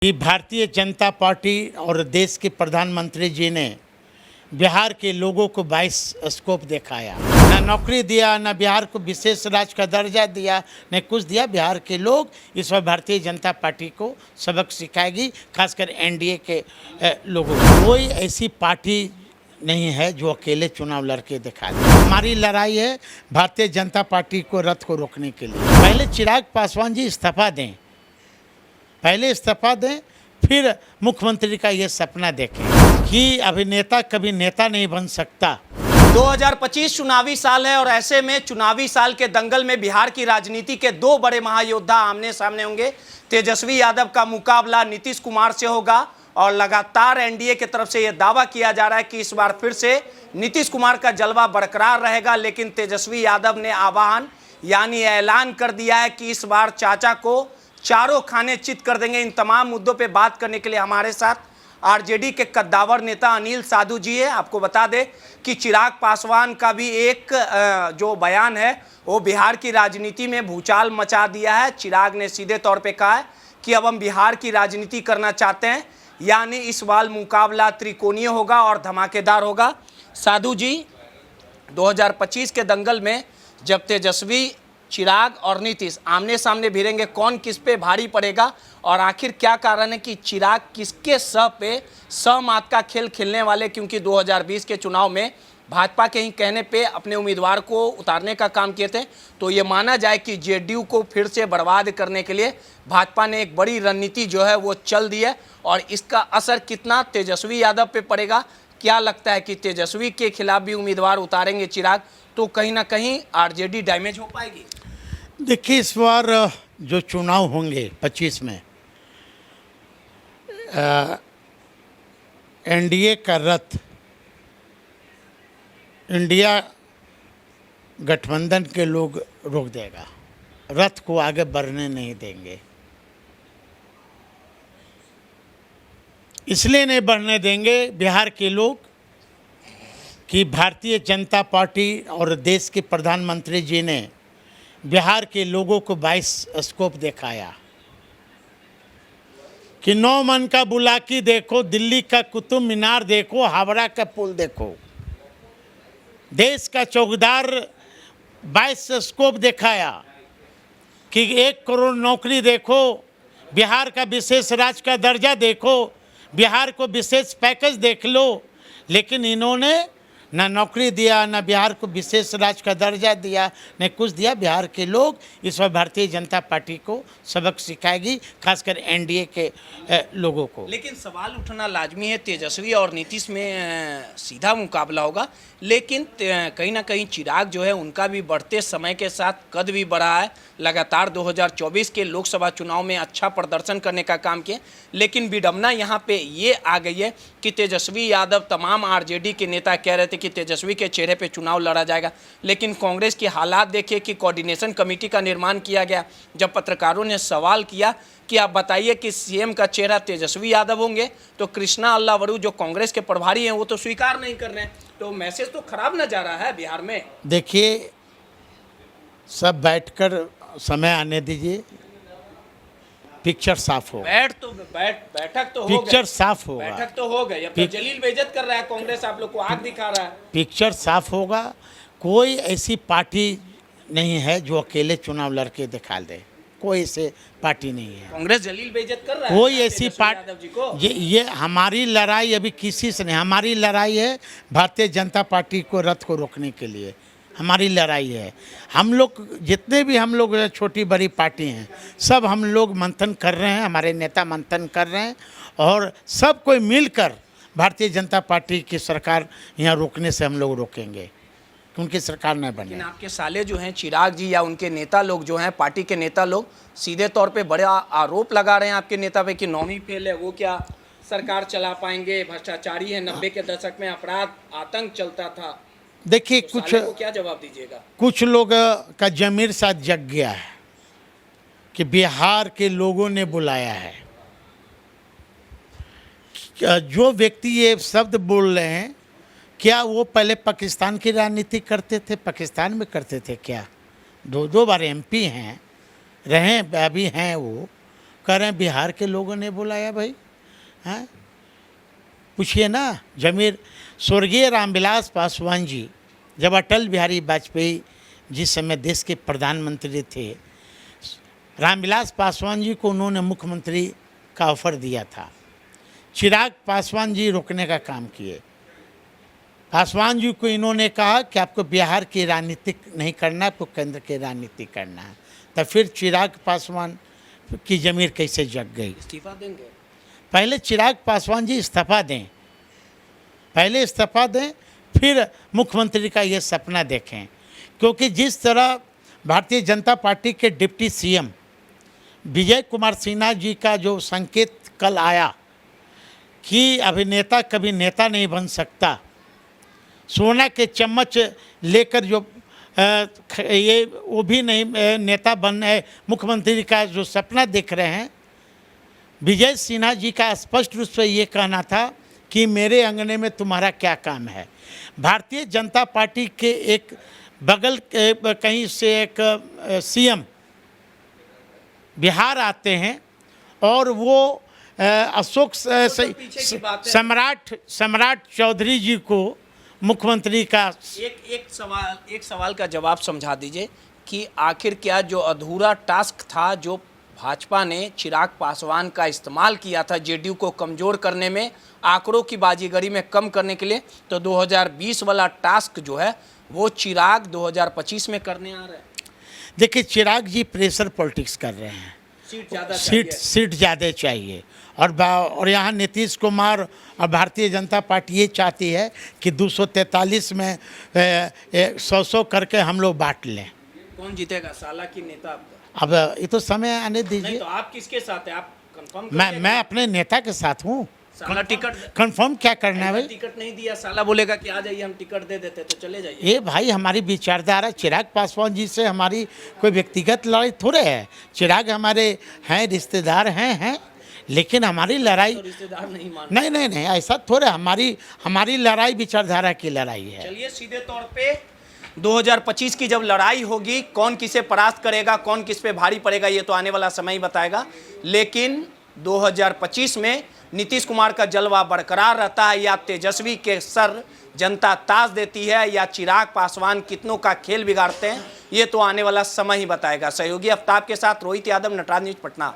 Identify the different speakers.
Speaker 1: कि भारतीय जनता पार्टी और देश के प्रधानमंत्री जी ने बिहार के लोगों को 22 स्कोप दिखाया। न नौकरी दिया, न बिहार को विशेष राज्य का दर्जा दिया, न कुछ दिया। बिहार के लोग इस बार भारतीय जनता पार्टी को सबक सिखाएगी, खासकर एनडीए के लोगों को। कोई ऐसी पार्टी नहीं है जो अकेले चुनाव लड़के दिखा दे। हमारी लड़ाई है भारतीय जनता पार्टी को रथ को रोकने के लिए। पहले चिराग पासवान जी इस्तीफा दें, पहले इस्तीफा दें, फिर मुख्यमंत्री का ये सपना देखें कि अभिनेता कभी नेता नहीं बन सकता।
Speaker 2: 2025 चुनावी साल है और ऐसे में चुनावी साल के दंगल में बिहार की राजनीति के दो बड़े महायोद्धा आमने सामने होंगे। तेजस्वी यादव का मुकाबला नीतीश कुमार से होगा और लगातार एनडीए की तरफ से यह दावा किया जा रहा है कि इस बार फिर से नीतीश कुमार का जलवा बरकरार रहेगा। लेकिन तेजस्वी यादव ने आह्वान यानी ऐलान कर दिया है कि इस बार चाचा को चारों खाने चित कर देंगे। इन तमाम मुद्दों पे बात करने के लिए हमारे साथ आरजेडी के कद्दावर नेता अनिल साधु जी है। आपको बता दें कि चिराग पासवान का भी एक जो बयान है वो बिहार की राजनीति में भूचाल मचा दिया है। चिराग ने सीधे तौर पे कहा है कि अब हम बिहार की राजनीति करना चाहते हैं, यानी इस बार मुकाबला त्रिकोणीय होगा और धमाकेदार होगा। साधु जी, 2025 के दंगल में जब तेजस्वी, चिराग और नीतीश आमने सामने भिड़ेंगे, कौन किस पे भारी पड़ेगा और आखिर क्या कारण है कि चिराग किसके सहमत का खेल खेलने वाले? क्योंकि 2020 के चुनाव में भाजपा के ही कहने पे अपने उम्मीदवार को उतारने का काम किए थे, तो ये माना जाए कि जेडीयू को फिर से बर्बाद करने के लिए भाजपा ने एक बड़ी रणनीति जो है वो चल दी है। और इसका असर कितना तेजस्वी यादव पे पड़ेगा? क्या लगता है कि तेजस्वी के खिलाफ भी उम्मीदवार उतारेंगे चिराग तो कहीं ना कहीं आरजेडी डैमेज हो पाएगी?
Speaker 1: देखिए, इस बार जो चुनाव होंगे 25 में, एनडीए का रथ इंडिया गठबंधन के लोग रोक देगा, रथ को आगे बढ़ने नहीं देंगे। इसलिए नहीं बढ़ने देंगे बिहार के लोग कि भारतीय जनता पार्टी और देश के प्रधानमंत्री जी ने बिहार के लोगों को 22 स्कोप दिखाया कि 9 मन का बुलाकी देखो, दिल्ली का कुतुब मीनार देखो, हावड़ा का पुल देखो। देश का चौकीदार 22 स्कोप दिखाया कि 1 करोड़ नौकरी देखो, बिहार का विशेष राज्य का दर्जा देखो, बिहार को विशेष पैकेज देख लो। लेकिन इन्होंने न नौकरी दिया, न बिहार को विशेष राज्य का दर्जा दिया, न कुछ दिया। बिहार के लोग इस बार भारतीय जनता पार्टी को सबक सिखाएगी, खासकर एनडीए के लोगों को।
Speaker 2: लेकिन सवाल उठना लाजमी है, तेजस्वी और नीतीश में सीधा मुकाबला होगा, लेकिन कहीं ना कहीं चिराग जो है उनका भी बढ़ते समय के साथ कद भी बढ़ा है। लगातार 2024 के लोकसभा चुनाव में अच्छा प्रदर्शन करने का काम किया। लेकिन विडंबना यहाँ पे ये आ गई है कि तेजस्वी यादव, तमाम आरजेडी के नेता कह रहे थे कि तेजस्वी के चेहरे पे चुनाव लड़ा जाएगा, लेकिन कांग्रेस के हालात देखिए कि कोऑर्डिनेशन कमेटी का निर्माण किया गया। जब पत्रकारों ने सवाल किया कि आप बताइए कि सीएम का चेहरा तेजस्वी यादव होंगे, तो कृष्णा अल्लावरू जो कांग्रेस के प्रभारी हैं वो तो स्वीकार नहीं कर रहे हैं। तो मैसेज तो खराब न जा रहा है बिहार में।
Speaker 1: देखिए, सब बैठकर समय आने दीजिए, पिक्चर साफ होगा।
Speaker 2: बैठक तो हो
Speaker 1: पिक्चर साफ होगा,
Speaker 2: बैठक तो हो गई। अब तो जलील बेइज्जत कर रहा है कांग्रेस, आप लोग को आग दिखा रहा है।
Speaker 1: पिक्चर साफ होगा। कोई ऐसी पार्टी नहीं है जो अकेले चुनाव लड़के दिखा दे, कोई ऐसी पार्टी नहीं है।
Speaker 2: कांग्रेस जलील बेइज्जत कर रहा है
Speaker 1: कोई ऐसी पार्टी। ये हमारी लड़ाई अभी किसी से नहीं, हमारी लड़ाई है भारतीय जनता पार्टी को रथ को रोकने के लिए। हमारी लड़ाई है। हम लोग जितने भी हम लोग छोटी बड़ी पार्टी हैं, सब हम लोग मंथन कर रहे हैं, हमारे नेता मंथन कर रहे हैं और सब कोई मिलकर भारतीय जनता पार्टी की सरकार यहाँ रोकने से हम लोग रोकेंगे, उनकी सरकार नहीं बने।
Speaker 2: लेकिन आपके साले जो हैं चिराग जी या उनके नेता लोग जो हैं, पार्टी के नेता लोग सीधे तौर पे बड़े आरोप लगा रहे हैं आपके नेता पे कि नौवीं फेल है, वो क्या सरकार चला पाएंगे, भ्रष्टाचारी है, 90 के दशक में अपराध आतंक चलता था।
Speaker 1: देखिए,
Speaker 2: तो
Speaker 1: कुछ
Speaker 2: को क्या जवाब दीजिएगा? कुछ
Speaker 1: लोग का जमीर साथ जग गया है कि बिहार के लोगों ने बुलाया है। जो व्यक्ति ये शब्द बोल रहे हैं, क्या वो पहले पाकिस्तान की राजनीति करते थे? पाकिस्तान में करते थे क्या? 2 बार एमपी हैं, रहे अभी हैं वो, कह रहे हैं बिहार के लोगों ने बुलाया भाई, हैं? पूछिए ना। जमीर स्वर्गीय रामविलास पासवान जी जब अटल बिहारी वाजपेयी जिस समय देश के प्रधानमंत्री थे, रामविलास पासवान जी को उन्होंने मुख्यमंत्री का ऑफर दिया था। चिराग पासवान जी रोकने का काम किए। पासवान जी को इन्होंने कहा कि आपको बिहार की राजनीति नहीं करना, आपको केंद्र की राजनीति करना है। तब फिर चिराग पासवान की जमीर कैसे जग गई?
Speaker 2: इस्तीफा देंगे?
Speaker 1: पहले चिराग पासवान जी इस्तीफा दें, पहले इस्तीफा दें, फिर मुख्यमंत्री का ये सपना देखें। क्योंकि जिस तरह भारतीय जनता पार्टी के डिप्टी सीएम विजय कुमार सिन्हा जी का जो संकेत कल आया कि अभिनेता कभी नेता नहीं बन सकता, सोना के चम्मच लेकर जो ये वो भी नहीं नेता बनने, मुख्यमंत्री का जो सपना देख रहे हैं, विजय सिन्हा जी का स्पष्ट रूप से ये कहना था कि मेरे अंगने में तुम्हारा क्या काम है। भारतीय जनता पार्टी के एक बगल कहीं से एक सीएम बिहार आते हैं और वो अशोक सम्राट चौधरी जी को मुख्यमंत्री का
Speaker 2: एक सवाल का जवाब समझा दीजिए कि आखिर क्या जो अधूरा टास्क था जो भाजपा ने चिराग पासवान का इस्तेमाल किया था जेडीयू को कमज़ोर करने में, आंकड़ों की बाजीगरी में कम करने के लिए, तो 2020 वाला टास्क जो है वो चिराग 2025 में करने आ रहे हैं।
Speaker 1: देखिए, चिराग जी प्रेशर पॉलिटिक्स कर रहे हैं, सीट ज़्यादा चाहिए और यहाँ नीतीश कुमार और भारतीय जनता पार्टी ये चाहती है कि 243 में 100 करके हम लोग बांट लें।
Speaker 2: कौन जीतेगा, साला की नेता आपका?
Speaker 1: अब ये तो समय आने दीजिए।
Speaker 2: तो आप किसके साथ हैं? आप कंफर्म?
Speaker 1: मैं अपने नेता के साथ हूँ।
Speaker 2: साला टिकट
Speaker 1: कंफर्म क्या करना है भाई?
Speaker 2: टिकट नहीं दिया, साला बोलेगा कि आ जाइए हम टिकट दे देते तो चले जाइए।
Speaker 1: ये भाई हमारी विचारधारा, चिराग पासवान जी से हमारी कोई व्यक्तिगत लड़ाई थोड़े है। चिराग हमारे हैं, रिश्तेदार हैं, लेकिन हमारी लड़ाई
Speaker 2: तो रिश्तेदार नहीं मान।
Speaker 1: नहीं, ऐसा थोड़े। हमारी लड़ाई विचारधारा की लड़ाई है।
Speaker 2: चलिए, सीधे तौर पे 2025 की जब लड़ाई होगी, कौन किसे परास्त करेगा, कौन किस पे भारी पड़ेगा, ये तो आने वाला समय ही बताएगा। लेकिन 2025 में नीतीश कुमार का जलवा बरकरार रहता है या तेजस्वी के सर जनता ताज देती है या चिराग पासवान कितनों का खेल बिगाड़ते हैं, ये तो आने वाला समय ही बताएगा। सहयोगी आफ्ताब के साथ रोहित यादव, नटराज न्यूज़, पटना।